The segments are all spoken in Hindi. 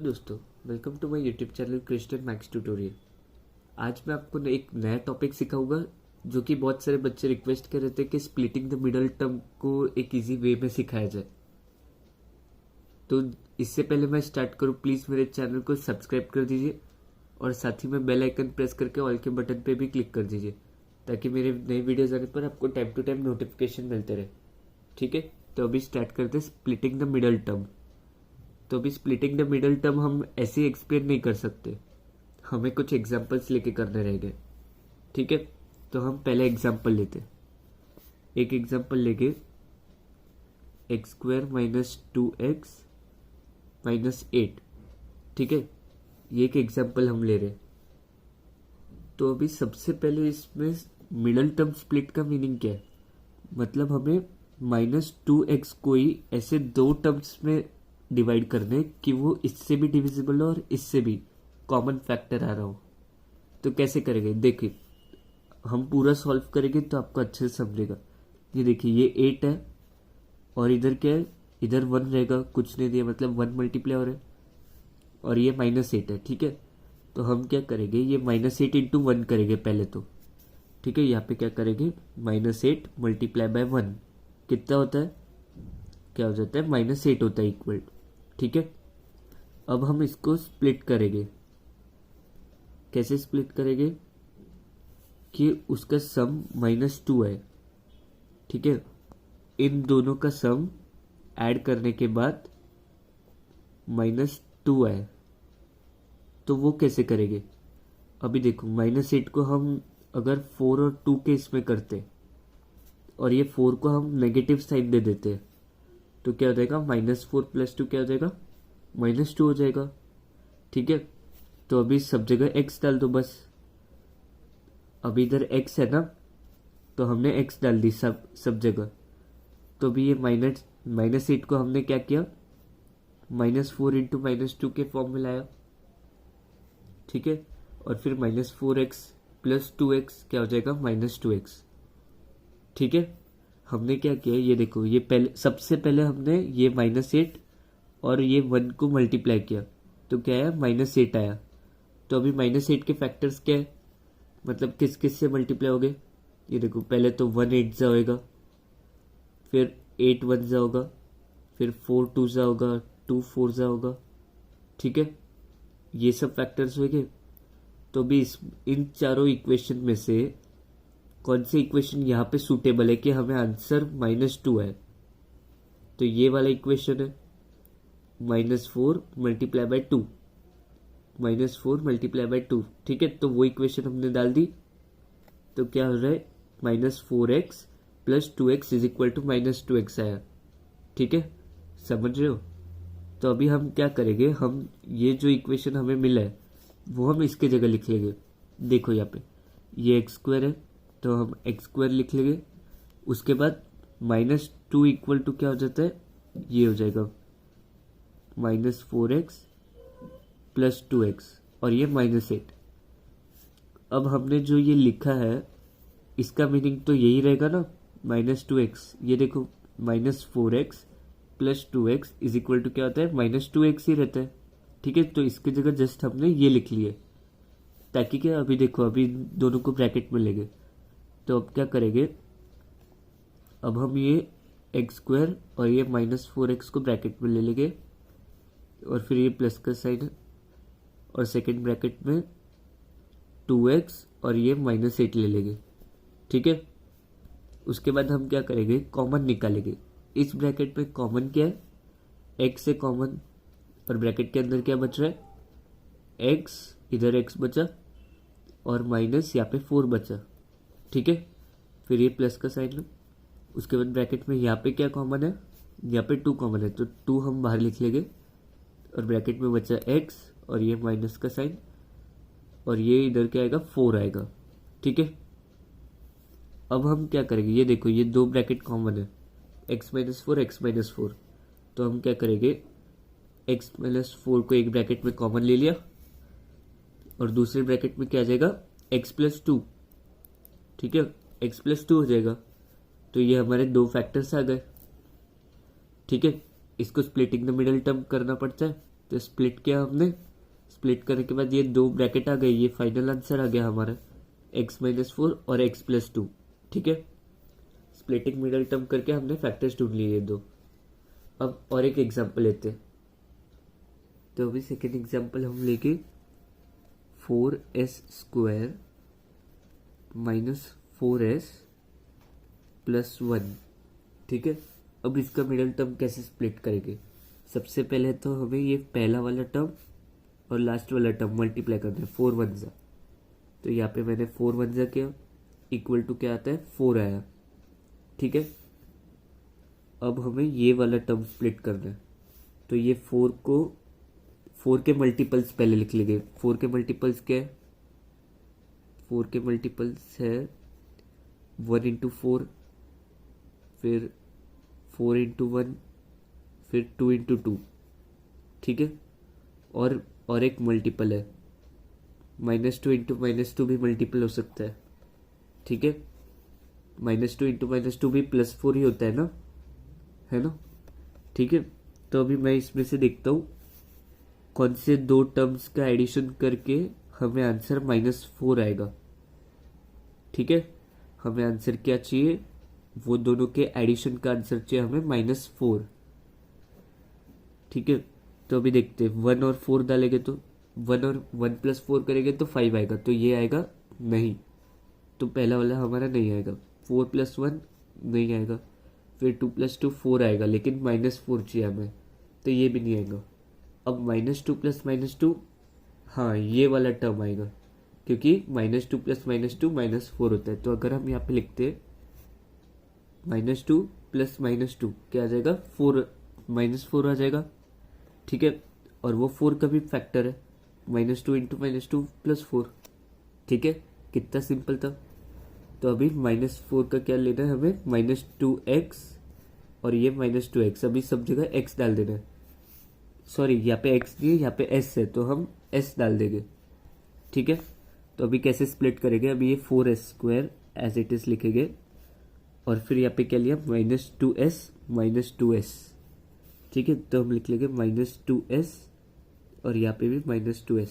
दोस्तों, welcome to my YouTube channel Christian maths tutorial. आज मैं आपको एक नया टॉपिक सिखाऊंगा जो कि बहुत सारे बच्चे रिक्वेस्ट कर रहे थे कि स्प्लिटिंग द मिडल टर्म को एक इजी वे में सिखाया जाए। तो इससे पहले मैं स्टार्ट करूं, प्लीज़ मेरे चैनल को सब्सक्राइब कर दीजिए और साथ ही में बेल आइकन प्रेस करके ऑल के बटन पे भी क्लिक कर दीजिए ताकि मेरे नए वीडियोज़ आने पर आपको टाइम टू टाइम नोटिफिकेशन मिलते रहे। ठीक है, तो अभी स्टार्ट करते हैं स्प्लिटिंग द मिडल टर्म। तो अभी स्प्लिटिंग द मिडल टर्म हम ऐसे ही एक्सप्लेन नहीं कर सकते, हमें कुछ एग्जांपल्स लेके करने रहेंगे। ठीक है, तो हम पहले एग्जांपल लेते हैं। एक एग्जांपल लेके x square minus 2x minus 8। ठीक है, ये एक एग्जांपल हम ले रहे हैं। तो अभी सबसे पहले इसमें मिडल टर्म स्प्लिट का मीनिंग क्या है, मतलब हमें -2x को ही ऐसे दो टर्म्स में डिवाइड करने कि वो इससे भी डिविजिबल हो और इससे भी कॉमन फैक्टर आ रहा हो। तो कैसे करेंगे, देखिए हम पूरा सॉल्व करेंगे तो आपको अच्छे से समझेगा। ये देखिए, ये 8 है और इधर क्या है, इधर 1 रहेगा, कुछ नहीं दिया मतलब 1 मल्टीप्लाई हो रहा है, और ये -8 है। ठीक है, तो हम क्या करेंगे, ये -8 इंटू 1 करेंगे पहले तो। ठीक है, यहाँ पे क्या करेंगे, -8 मल्टीप्लाई बाय 1 कितना होता है, क्या हो जाता है, -8 होता है इक्वल। ठीक है, अब हम इसको स्प्लिट करेंगे। कैसे स्प्लिट करेंगे कि उसका सम -2 है। ठीक है, इन दोनों का सम ऐड करने के बाद -2 है, तो वो कैसे करेंगे। अभी देखो, -8 को हम अगर 4 और 2 के इसमें करते और ये 4 को हम नेगेटिव साइन दे देते तो क्या हो जाएगा, -4 + 2 क्या हो जाएगा, -2 हो जाएगा। ठीक है, तो अभी सब जगह x डाल दो बस। अभी इधर x है ना, तो हमने x डाल दी सब जगह। तो अभी ये -8 को हमने क्या किया, -4 इंटू -2 के फॉर्म में लाया। ठीक है, और फिर -4x + 2x क्या हो जाएगा, -2x। ठीक है, हमने क्या किया, ये देखो, ये पहले सबसे पहले हमने ये -8 और ये 1 को मल्टीप्लाई किया तो क्या आया, -8 आया। तो अभी -8 के फैक्टर्स क्या है, मतलब किस किस से मल्टीप्लाई हो गए, ये देखो, पहले तो 1 8 जा होगा, फिर 8 1 जा होगा, फिर 4 2 जा होगा, 2 4 जा होगा। ठीक है, ये सब फैक्टर्स हो गए। तो अभी इन चारों इक्वेशन में से कौन सी इक्वेशन यहाँ पे सूटेबल है कि हमें आंसर -2 है, तो ये वाला इक्वेशन है, -4 मल्टीप्लाई बाय 2, -4 मल्टीप्लाई बाय 2। ठीक है, तो वो इक्वेशन हमने डाल दी। तो क्या हो रहा है, -4x + 2x = -2x आया। ठीक है, समझ रहे हो। तो अभी हम क्या करेंगे, हम ये जो इक्वेशन हमें मिला है वो हम इसके जगह लिख लेंगे। देखो यहाँ पे ये x² है, तो हम x² लिख लेंगे। उसके बाद -2 = क्या हो जाता है, ये हो जाएगा -4x + 2x और ये -8। अब हमने जो ये लिखा है इसका मीनिंग तो यही रहेगा ना, -2x। ये देखो, -4x + 2x = क्या होता है, -2x ही रहता है। ठीक है, तो इसकी जगह जस्ट हमने ये लिख लिए ताकि क्या, अभी देखो, अभी दोनों को ब्रैकेट में लेंगे। तो अब क्या करेंगे, अब हम ये x² और ये -4x को ब्रैकेट में ले लेंगे और फिर ये प्लस का साइन है और सेकेंड ब्रैकेट में 2x और ये -8 ले लेंगे। ठीक है, उसके बाद हम क्या करेंगे, कॉमन निकालेंगे। इस ब्रैकेट में कॉमन क्या है, x से कॉमन, और ब्रैकेट के अंदर क्या बच रहा है, x, इधर x बचा और माइनस यहाँ पे 4 बचा। ठीक है, फिर ये प्लस का साइन है। उसके बाद ब्रैकेट में यहाँ पे क्या कॉमन है, यहाँ पे 2 कॉमन है, तो 2 हम बाहर लिख लेंगे और ब्रैकेट में बचा x और ये माइनस का साइन और ये इधर क्या आएगा, 4 आएगा। ठीक है, अब हम क्या करेंगे, ये देखो, ये दो ब्रैकेट कॉमन है, x - 4 x - 4। तो हम क्या करेंगे, x - 4 को एक ब्रैकेट में कॉमन ले लिया और दूसरे ब्रैकेट में क्या आ जाएगा, x + 2। ठीक है, x + 2 हो जाएगा। तो ये हमारे दो फैक्टर्स आ गए। ठीक है, इसको स्प्लिटिंग द मिडल टर्म करना पड़ता है। तो स्प्लिट किया हमने, स्प्लिट करने के बाद ये दो ब्रैकेट आ गए, ये फाइनल आंसर आ गया हमारा x-4 और x+2। ठीक है, स्प्लिटिंग मिडल टर्म करके हमने फैक्टर्स ढूंढ लिए ये दो। अब और एक एग्जांपल लेते हैं। तो अभी सेकेंड एग्जांपल हम लेके 4s² - 4s + 1। ठीक है, अब इसका मिडल टर्म कैसे स्प्लिट करेंगे? सबसे पहले तो हमें ये पहला वाला टर्म और लास्ट वाला टर्म मल्टीप्लाई करना है, 4 1 जा। तो यहाँ पे मैंने 4 1 जा किया, इक्वल टू क्या आता है, 4 आया। ठीक है, अब हमें ये वाला टर्म स्प्लिट करना है। तो ये 4 के मल्टीपल्स पहले लिख लेंगे। 4 के मल्टीपल्स क्या है? 4 के मल्टीपल्स है 1 × 4, फिर 4 × 1, फिर 2 × 2। ठीक है, और एक मल्टीपल है -2 × -2 भी मल्टीपल हो सकता है। ठीक है, -2 × -2 भी +4 ही होता है ना? ठीक है, तो अभी मैं इसमें से देखता हूँ कौन से दो टर्म्स का एडिशन करके हमें आंसर -4 आएगा। ठीक है, हमें आंसर क्या चाहिए? वो दोनों के एडिशन का आंसर चाहिए हमें -4। ठीक है, तो अभी देखते हैं 1 और 4 डालेंगे तो 1 और 1 + 4 करेंगे तो 5 आएगा, तो ये आएगा नहीं, तो पहला वाला हमारा नहीं आएगा। 4 + 1 नहीं आएगा, फिर 2 + 2 4 आएगा, लेकिन -4 चाहिए हमें, तो ये भी नहीं आएगा। अब -2 + -2, हाँ ये वाला टर्म आएगा, क्योंकि -2 + -2 -4 होता है। तो अगर हम यहाँ पे लिखते हैं -2 + -2 क्या आ जाएगा, 4 -4 आ जाएगा। ठीक है, और वो 4 का भी फैक्टर है, -2 × -2 + 4। ठीक है, कितना सिंपल था। तो अभी -4 का क्या लेना है हमें, -2x, और ये -2x, अभी सब जगह x डाल देना है। सॉरी, यहाँ पे x नहीं है, यहाँ पे s है, तो हम s डाल देंगे। ठीक है, तो अभी कैसे स्प्लिट करेंगे? अभी ये 4s² एज इट इज लिखेंगे, और फिर यहाँ पे क्या लिया, -2s -2s। ठीक है, तो हम लिख लेंगे -2s, और यहाँ पे भी -2s,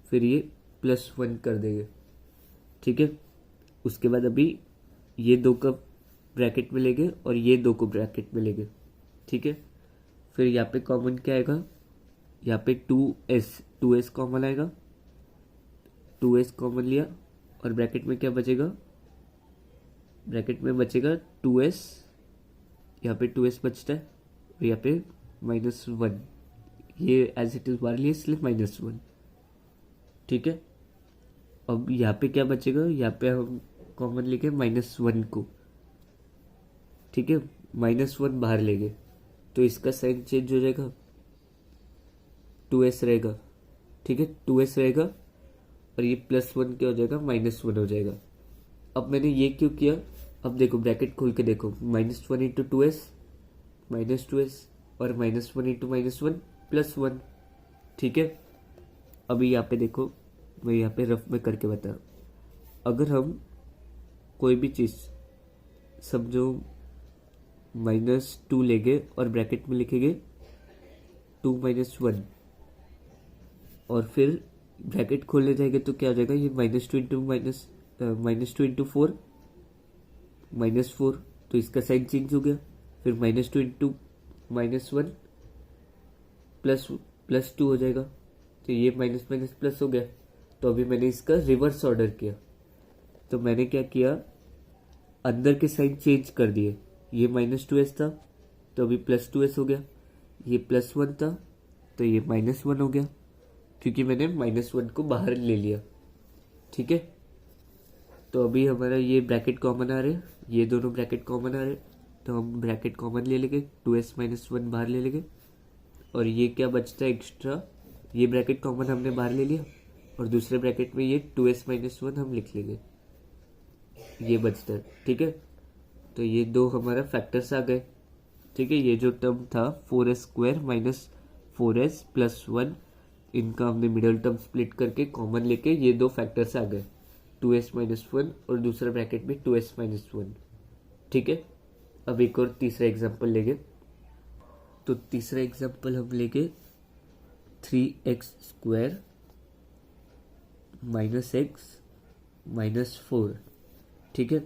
फिर ये +1 कर देंगे। ठीक है, उसके बाद अभी ये दो को ब्रैकेट में लेंगे और ये दो को ब्रैकेट में लेंगे। ठीक है, फिर यहाँ पे कॉमन क्या आएगा, यहाँ पे 2s कॉमन आएगा, 2s कॉमन लिया, और ब्रैकेट में क्या बचेगा, ब्रैकेट में बचेगा 2s, यहाँ पे 2s बचता है, और यहाँ पे -1, ये एज इट इज बाहर लिया इसलिए -1। ठीक है, अब यहाँ पे क्या बचेगा, यहाँ पे हम कॉमन लेके -1 को, ठीक है, -1 बाहर लेंगे, तो इसका साइन चेंज हो जाएगा, 2s रहेगा। ठीक है, 2s रहेगा, और ये +1 क्या हो जाएगा, -1 हो जाएगा। अब मैंने ये क्यों किया, अब देखो ब्रैकेट खोल के देखो, -1 × 2s -2s, और -1 × -1 +1। ठीक है, अभी यहाँ पे देखो, मैं यहाँ पे रफ में करके बता, अगर हम कोई भी चीज़ समझो -2 लेंगे और ब्रैकेट में लिखेंगे 2 - 1, और फिर ब्रैकेट खोलने जाएंगे तो क्या हो जाएगा, ये -2 × 4 -4, तो इसका साइन चेंज हो गया, फिर -2 × -1 +2 हो जाएगा, तो ये माइनस माइनस प्लस हो गया। तो अभी मैंने इसका रिवर्स ऑर्डर किया, तो मैंने क्या किया, अंदर के साइन चेंज कर दिए, ये -2s था तो अभी +2s हो गया, ये +1 था तो ये -1 हो गया, क्योंकि मैंने -1 को बाहर ले लिया। ठीक है, तो अभी हमारा ये ब्रैकेट कॉमन आ रहे हैं, ये दोनों ब्रैकेट कॉमन आ रहे हैं, तो हम ब्रैकेट कॉमन ले लेंगे, 2s - 1 बाहर ले लेंगे, और ये क्या बचता है एक्स्ट्रा, ये ब्रैकेट कॉमन हमने बाहर ले लिया, और दूसरे ब्रैकेट में ये 2s - 1 हम लिख लेंगे, ये बचता है। ठीक है, तो ये दो हमारा फैक्टर्स आ गए। ठीक है, ये जो टर्म था 4s² - 4s + 1, इनका हमने मिडल टर्म स्प्लिट करके कॉमन लेके ये दो फैक्टर्स आ गए, 2s - 1 और दूसरा ब्रैकेट में 2s - 1। ठीक है, अब एक और तीसरा एग्जाम्पल लेंगे, तो तीसरा एग्जाम्पल हम लेंगे 3x² -x -4। ठीक है,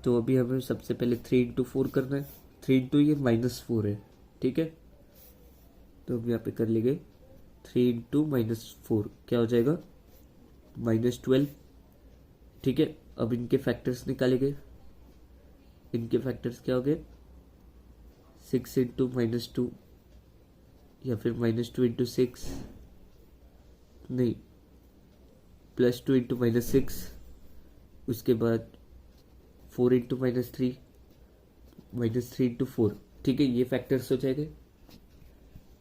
तो अभी हमें सबसे पहले 3 × 4 करना है। 3 × ये -4 है। ठीक है, तो हम यहाँ पे कर लेंगे 3 × -4 क्या हो जाएगा, -12। ठीक है, अब इनके फैक्टर्स निकालेंगे। इनके फैक्टर्स क्या हो गए, 6 × -2 या फिर -2 × 6, नहीं +2 × -6, उसके बाद 4 × -3, -3 × 4। ठीक है, ये फैक्टर्स हो जाएंगे।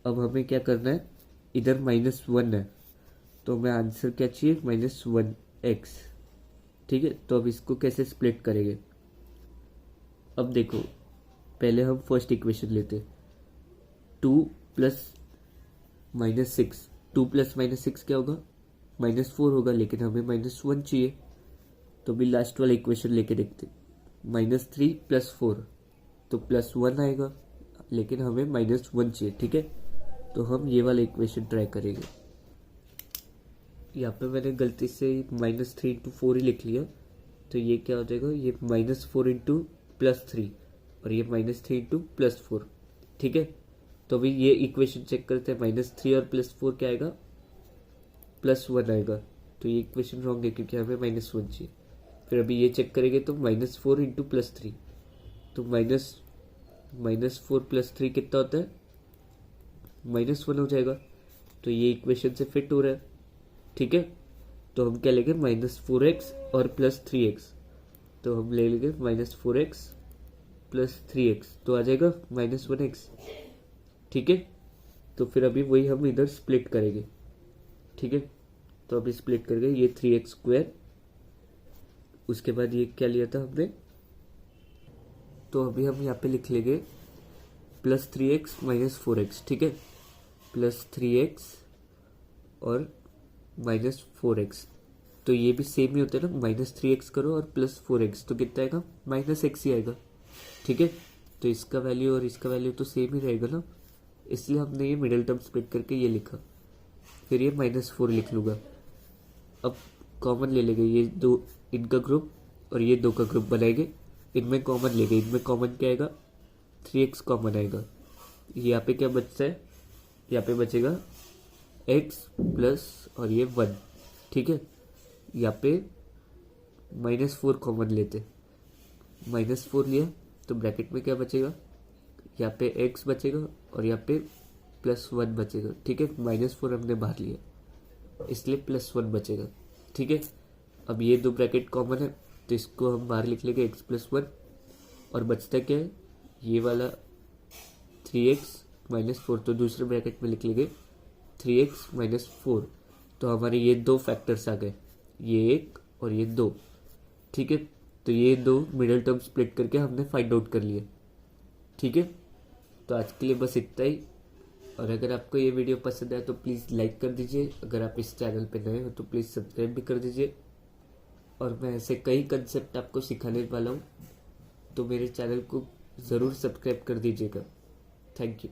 अब हमें क्या करना है, इधर -1 है तो हमें आंसर क्या चाहिए, -1x। ठीक है, तो अब इसको कैसे स्प्लिट करेंगे। अब देखो, पहले हम फर्स्ट इक्वेशन लेते, 2 + -6। 2 + -6 क्या होगा, -4 होगा, लेकिन हमें -1 चाहिए। तो भी लास्ट वाला इक्वेशन लेके देखते, -3 + 4 तो +1 आएगा, लेकिन हमें -1 चाहिए। ठीक है, तो हम ये वाला इक्वेशन ट्राई करेंगे। यहाँ पे मैंने गलती से -3 × 4 ही लिख लिया, तो ये क्या हो जाएगा, ये -4 × +3 और ये -3 × +4। ठीक है, तो अभी ये इक्वेशन चेक करते हैं, -3 और +4 क्या आएगा, +1 आएगा। तो ये इक्वेशन रॉन्ग है क्योंकि हमें -1 चाहिए। फिर अभी ये चेक करेंगे तो -4 × +3, तो -4 + 3 कितना होता है, -1 हो जाएगा। तो ये इक्वेशन से फिट हो रहा है। ठीक है, तो हम क्या लेंगे, -4x और +3x, तो हम ले लेंगे -4x + 3x, तो आ जाएगा -1x। ठीक है, तो फिर अभी वही हम इधर स्प्लिट करेंगे। ठीक है, तो अभी स्प्लिट करेंगे, ये 3x², उसके बाद ये क्या लिया था हमने, तो अभी हम यहाँ पे लिख लेंगे +3x -4x। ठीक है, +3x और -4x, तो ये भी सेम ही होता है ना, -3x करो और +4x, तो कितना आएगा, -x ही आएगा। ठीक है, तो इसका वैल्यू और इसका वैल्यू तो सेम ही रहेगा ना, इसलिए हमने ये मिडिल टर्म स्प्लिट करके ये लिखा। फिर ये -4 लिख लूँगा। अब कॉमन ले लेंगे, ये दो इनका ग्रुप और ये दो का ग्रुप बनाएंगे, इनमें कॉमन लेंगे। इनमें कॉमन क्या आएगा, 3x कॉमन आएगा। यहाँ पे क्या बचता है, यहाँ पे बचेगा x प्लस और ये 1। ठीक है, यहाँ पे -4 कॉमन लेते, -4 लिया तो ब्रैकेट में क्या बचेगा, यहाँ पे x बचेगा और यहाँ पे +1 बचेगा। ठीक है, -4 हमने बाहर लिया इसलिए +1 बचेगा। ठीक है, अब ये दो ब्रैकेट कॉमन है तो इसको हम बाहर लिख लेंगे, x + 1, और बचता क्या है, ये वाला 3x - 4, तो दूसरे ब्रैकेट में लिख लेंगे 3x - 4। तो हमारे ये दो फैक्टर्स आ गए, ये एक और ये दो। ठीक है, तो ये दो मिडिल टर्म स्प्लिट करके हमने फाइंड आउट कर लिए। ठीक है, तो आज के लिए बस इतना ही। और अगर आपको ये वीडियो पसंद आए तो प्लीज़ लाइक कर दीजिए। अगर आप इस चैनल पे नए हो तो प्लीज़ सब्सक्राइब भी कर दीजिए। और मैं ऐसे कई कंसेप्ट आपको सिखाने वाला हूँ, तो मेरे चैनल को ज़रूर सब्सक्राइब कर दीजिएगा। Thank you.